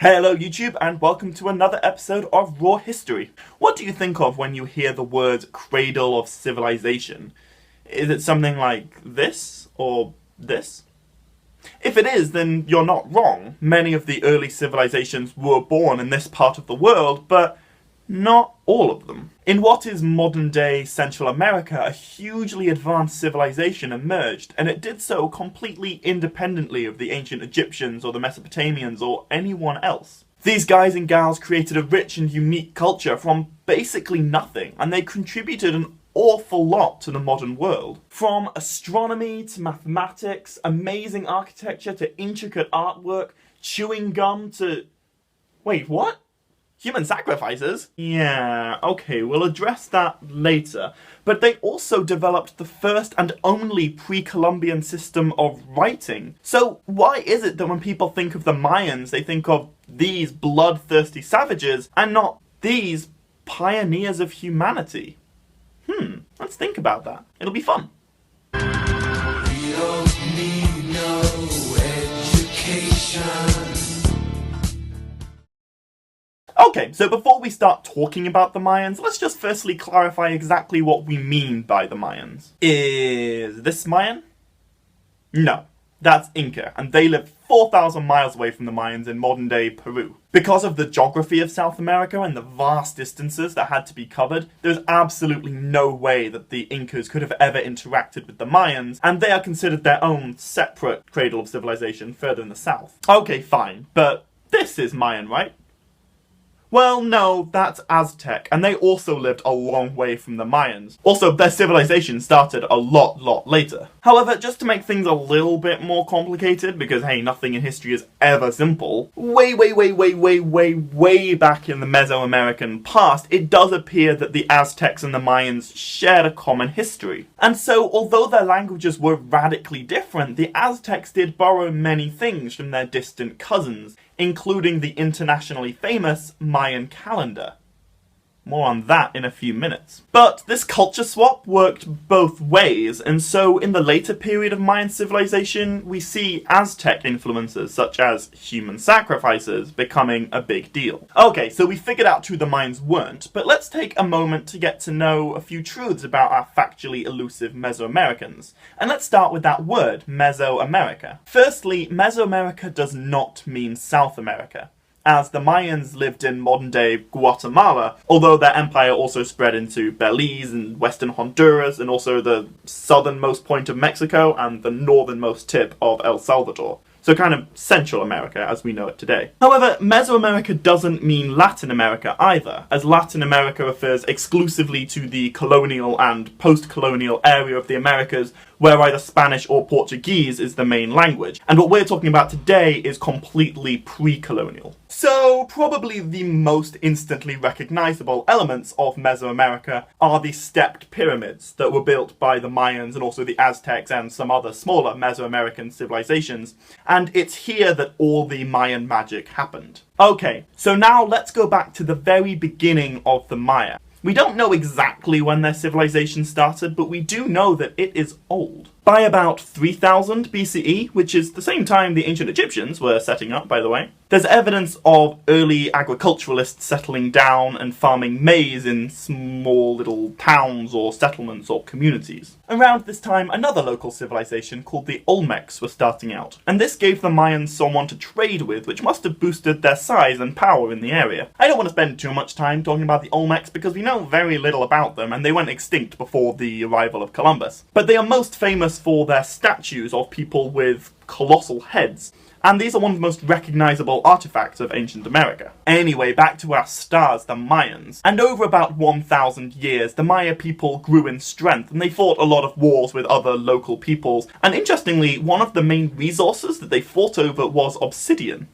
Hello YouTube and welcome to another episode of Raw History. What do you think of when you hear the word cradle of civilization? Is it something like this or this? If it is, then you're not wrong. Many of the early civilizations were born in this part of the world, but not all of them. In what is modern-day Central America, a hugely advanced civilization emerged, and it did so completely independently of the ancient Egyptians or the Mesopotamians or anyone else. These guys and gals created a rich and unique culture from basically nothing, and they contributed an awful lot to the modern world. From astronomy to mathematics, amazing architecture to intricate artwork, chewing gum to... Wait, what? Human sacrifices? Yeah, okay, we'll address that later. But they also developed the first and only pre-Columbian system of writing. So why is it that when people think of the Mayans, they think of these bloodthirsty savages and not these pioneers of humanity? Let's think about that. It'll be fun. We don't need no education. Okay, so before we start talking about the Mayans, let's just firstly clarify exactly what we mean by the Mayans. Is this Mayan? No, that's Inca, and they lived 4,000 miles away from the Mayans in modern-day Peru. Because of the geography of South America and the vast distances that had to be covered, there's absolutely no way that the Incas could have ever interacted with the Mayans, and they are considered their own separate cradle of civilization further in the south. Okay, fine, but this is Mayan, right? Well, no, that's Aztec, and they also lived a long way from the Mayans. Also, their civilization started a lot later. However, just to make things a little bit more complicated, because hey, nothing in history is ever simple, way back in the Mesoamerican past, it does appear that the Aztecs and the Mayans shared a common history. And so, although their languages were radically different, the Aztecs did borrow many things from their distant cousins, including the internationally famous Mayan calendar. More on that in a few minutes. But this culture swap worked both ways, and so in the later period of Mayan civilization, we see Aztec influences such as human sacrifices becoming a big deal. Okay, so we figured out who the Mayans weren't, but let's take a moment to get to know a few truths about our factually elusive Mesoamericans. And let's start with that word, Mesoamerica. Firstly, Mesoamerica does not mean South America, as the Mayans lived in modern-day Guatemala, although their empire also spread into Belize and western Honduras, and also the southernmost point of Mexico and the northernmost tip of El Salvador. So kind of Central America as we know it today. However, Mesoamerica doesn't mean Latin America either, as Latin America refers exclusively to the colonial and post-colonial area of the Americas, where either Spanish or Portuguese is the main language. And what we're talking about today is completely pre-colonial. So, probably the most instantly recognizable elements of Mesoamerica are the stepped pyramids that were built by the Mayans and also the Aztecs and some other smaller Mesoamerican civilizations. And it's here that all the Mayan magic happened. Okay, so now let's go back to the very beginning of the Maya. We don't know exactly when their civilization started, but we do know that it is old. By about 3000 BCE, which is the same time the ancient Egyptians were setting up, by the way, there's evidence of early agriculturalists settling down and farming maize in small little towns or settlements or communities. Around this time, another local civilization called the Olmecs was starting out, and this gave the Mayans someone to trade with, which must have boosted their size and power in the area. I don't want to spend too much time talking about the Olmecs because we know very little about them, and they went extinct before the arrival of Columbus. But they are most famous for their statues of people with colossal heads, and these are one of the most recognizable artifacts of ancient America. Anyway, back to our stars, the Mayans. And over about 1,000 years, the Maya people grew in strength, and they fought a lot of wars with other local peoples, and interestingly, one of the main resources that they fought over was obsidian.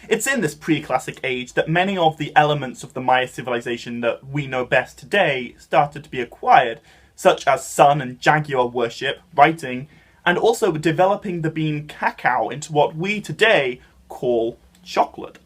It's in this pre-classic age that many of the elements of the Maya civilization that we know best today started to be acquired, such as sun and jaguar worship, writing, and also developing the bean cacao into what we today call chocolate.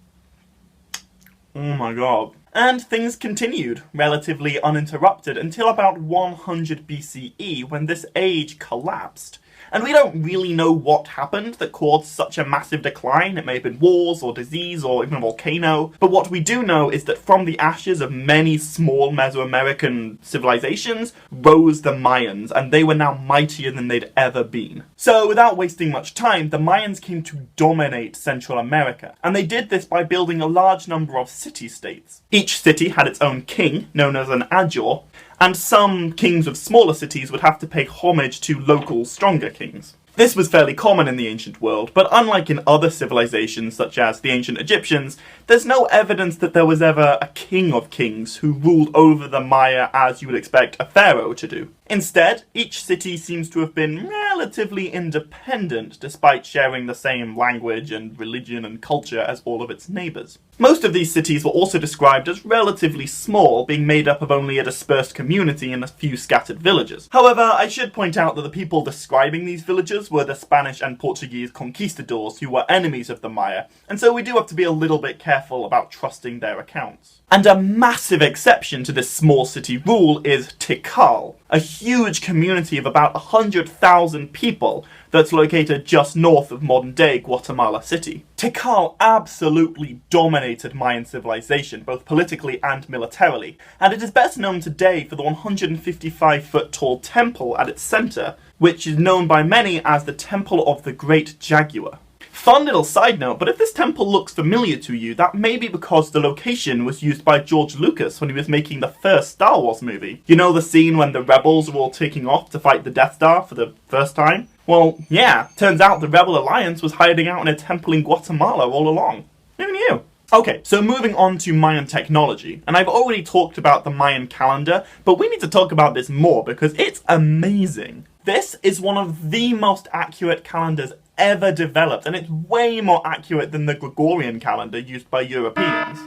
Oh my god. And things continued, relatively uninterrupted, until about 100 BCE, when this age collapsed. And we don't really know what happened that caused such a massive decline. It may have been wars or disease or even a volcano. But what we do know is that from the ashes of many small Mesoamerican civilizations rose the Mayans, and they were now mightier than they'd ever been. So without wasting much time, the Mayans came to dominate Central America, and they did this by building a large number of city-states. Each city had its own king, known as an ajor, and some kings of smaller cities would have to pay homage to local, stronger kings. This was fairly common in the ancient world, but unlike in other civilizations such as the ancient Egyptians, there's no evidence that there was ever a king of kings who ruled over the Maya as you would expect a pharaoh to do. Instead, each city seems to have been relatively independent, despite sharing the same language and religion and culture as all of its neighbours. Most of these cities were also described as relatively small, being made up of only a dispersed community and a few scattered villages. However, I should point out that the people describing these villages were the Spanish and Portuguese conquistadors who were enemies of the Maya, and so we do have to be a little bit careful about trusting their accounts. And a massive exception to this small city rule is Tikal, a huge community of about 100,000 people that's located just north of modern-day Guatemala City. Tikal absolutely dominated Mayan civilization, both politically and militarily, and it is best known today for the 155-foot-tall temple at its centre, which is known by many as the Temple of the Great Jaguar. Fun little side note, but if this temple looks familiar to you, that may be because the location was used by George Lucas when he was making the first Star Wars movie. You know the scene when the rebels were all taking off to fight the Death Star for the first time? Well, yeah, turns out the Rebel Alliance was hiding out in a temple in Guatemala all along. Who knew? Okay, so moving on to Mayan technology, and I've already talked about the Mayan calendar, but we need to talk about this more because it's amazing. This is one of the most accurate calendars ever developed, and it's way more accurate than the Gregorian calendar used by Europeans.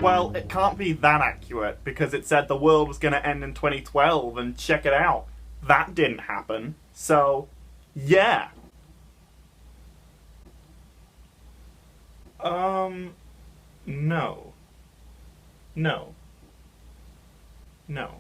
Well, it can't be that accurate because it said the world was going to end in 2012, and check it out. That didn't happen. So, yeah. No. No. No.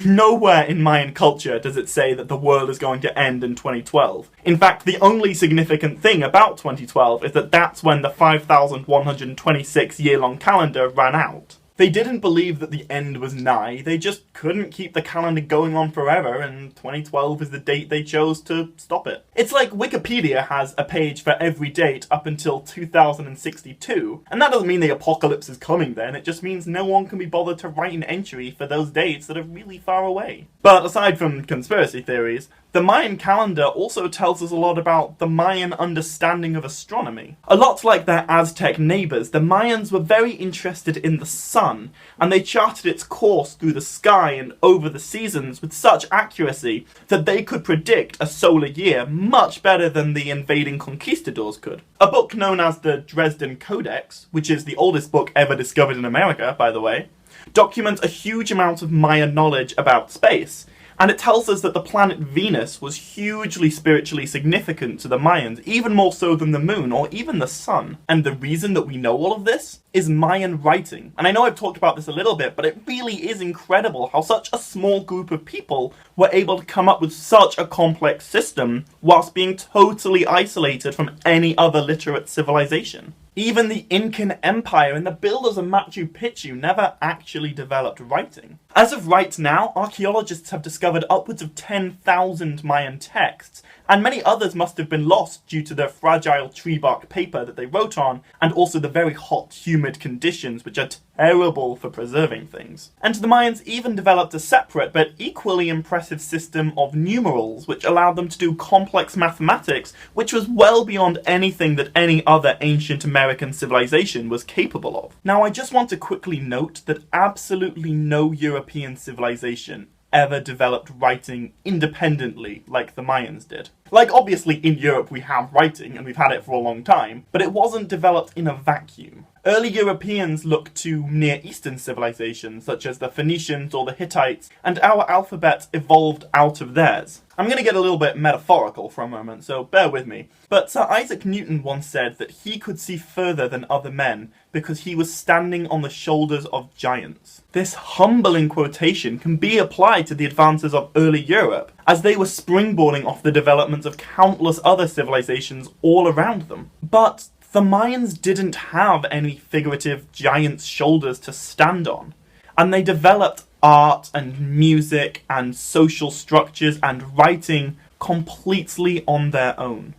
Nowhere in Mayan culture does it say that the world is going to end in 2012. In fact, the only significant thing about 2012 is that that's when the 5,126-year-long calendar ran out. They didn't believe that the end was nigh, they just couldn't keep the calendar going on forever, and 2012 is the date they chose to stop it. It's like Wikipedia has a page for every date up until 2062, and that doesn't mean the apocalypse is coming then, it just means no one can be bothered to write an entry for those dates that are really far away. But aside from conspiracy theories, the Mayan calendar also tells us a lot about the Mayan understanding of astronomy. A lot like their Aztec neighbours, the Mayans were very interested in the sun, and they charted its course through the sky and over the seasons with such accuracy that they could predict a solar year much better than the invading conquistadors could. A book known as the Dresden Codex, which is the oldest book ever discovered in America, by the way, documents a huge amount of Mayan knowledge about space. And it tells us that the planet Venus was hugely spiritually significant to the Mayans, even more so than the moon or even the sun. And the reason that we know all of this is Mayan writing. And I know I've talked about this a little bit, but it really is incredible how such a small group of people were able to come up with such a complex system whilst being totally isolated from any other literate civilization. Even the Incan Empire and the builders of Machu Picchu never actually developed writing. As of right now, archaeologists have discovered upwards of 10,000 Mayan texts, and many others must have been lost due to the fragile tree bark paper that they wrote on, and also the very hot, humid conditions which are terrible for preserving things. And the Mayans even developed a separate but equally impressive system of numerals which allowed them to do complex mathematics which was well beyond anything that any other ancient American civilization was capable of. Now I just want to quickly note that absolutely no European civilization ever developed writing independently like the Mayans did. Like, obviously in Europe we have writing, and we've had it for a long time, but it wasn't developed in a vacuum. Early Europeans looked to Near Eastern civilizations, such as the Phoenicians or the Hittites, and our alphabet evolved out of theirs. I'm going to get a little bit metaphorical for a moment, so bear with me. But Sir Isaac Newton once said that he could see further than other men because he was standing on the shoulders of giants. This humbling quotation can be applied to the advances of early Europe, as they were springboarding off the development of countless other civilizations all around them. But the Mayans didn't have any figurative giant's shoulders to stand on, and they developed art and music and social structures and writing completely on their own.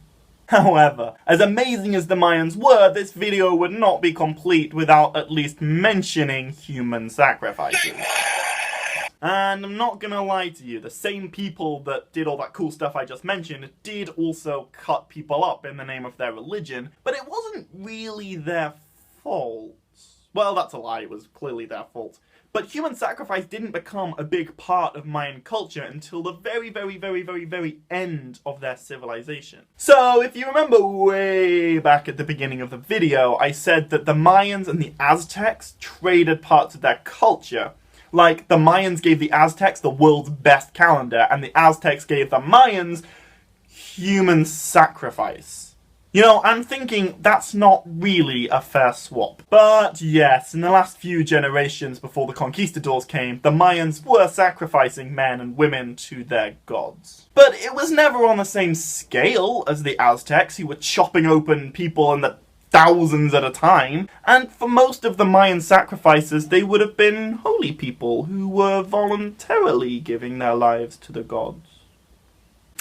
However, as amazing as the Mayans were, this video would not be complete without at least mentioning human sacrifices. And I'm not gonna lie to you, the same people that did all that cool stuff I just mentioned did also cut people up in the name of their religion, but it wasn't really their fault. Well, that's a lie, it was clearly their fault. But human sacrifice didn't become a big part of Mayan culture until the very end of their civilization. So, if you remember way back at the beginning of the video, I said that the Mayans and the Aztecs traded parts of their culture. Like, the Mayans gave the Aztecs the world's best calendar, and the Aztecs gave the Mayans human sacrifice. You know, I'm thinking that's not really a fair swap. But yes, in the last few generations before the conquistadors came, the Mayans were sacrificing men and women to their gods. But it was never on the same scale as the Aztecs, who were chopping open people in the thousands at a time. And for most of the Mayan sacrifices, they would have been holy people who were voluntarily giving their lives to the gods.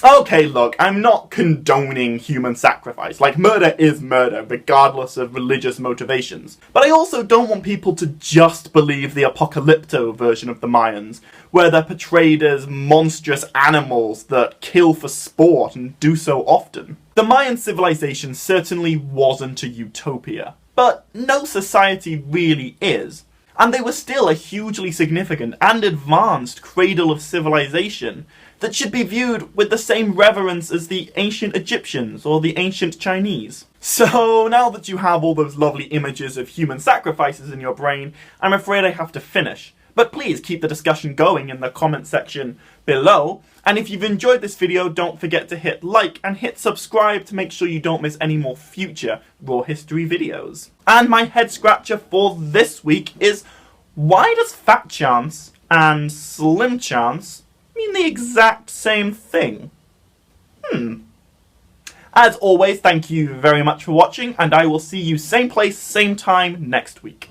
Okay, look, I'm not condoning human sacrifice. Like, murder is murder, regardless of religious motivations. But I also don't want people to just believe the apocalypto version of the Mayans, where they're portrayed as monstrous animals that kill for sport and do so often. The Mayan civilization certainly wasn't a utopia, but no society really is. And they were still a hugely significant and advanced cradle of civilization that should be viewed with the same reverence as the ancient Egyptians or the ancient Chinese. So now that you have all those lovely images of human sacrifices in your brain, I'm afraid I have to finish. But please keep the discussion going in the comment section below. And if you've enjoyed this video, don't forget to hit like and hit subscribe to make sure you don't miss any more future Raw History videos. And my head scratcher for this week is, why does fat chance and slim chance mean the exact same thing? As always, thank you very much for watching, and I will see you same place, same time next week.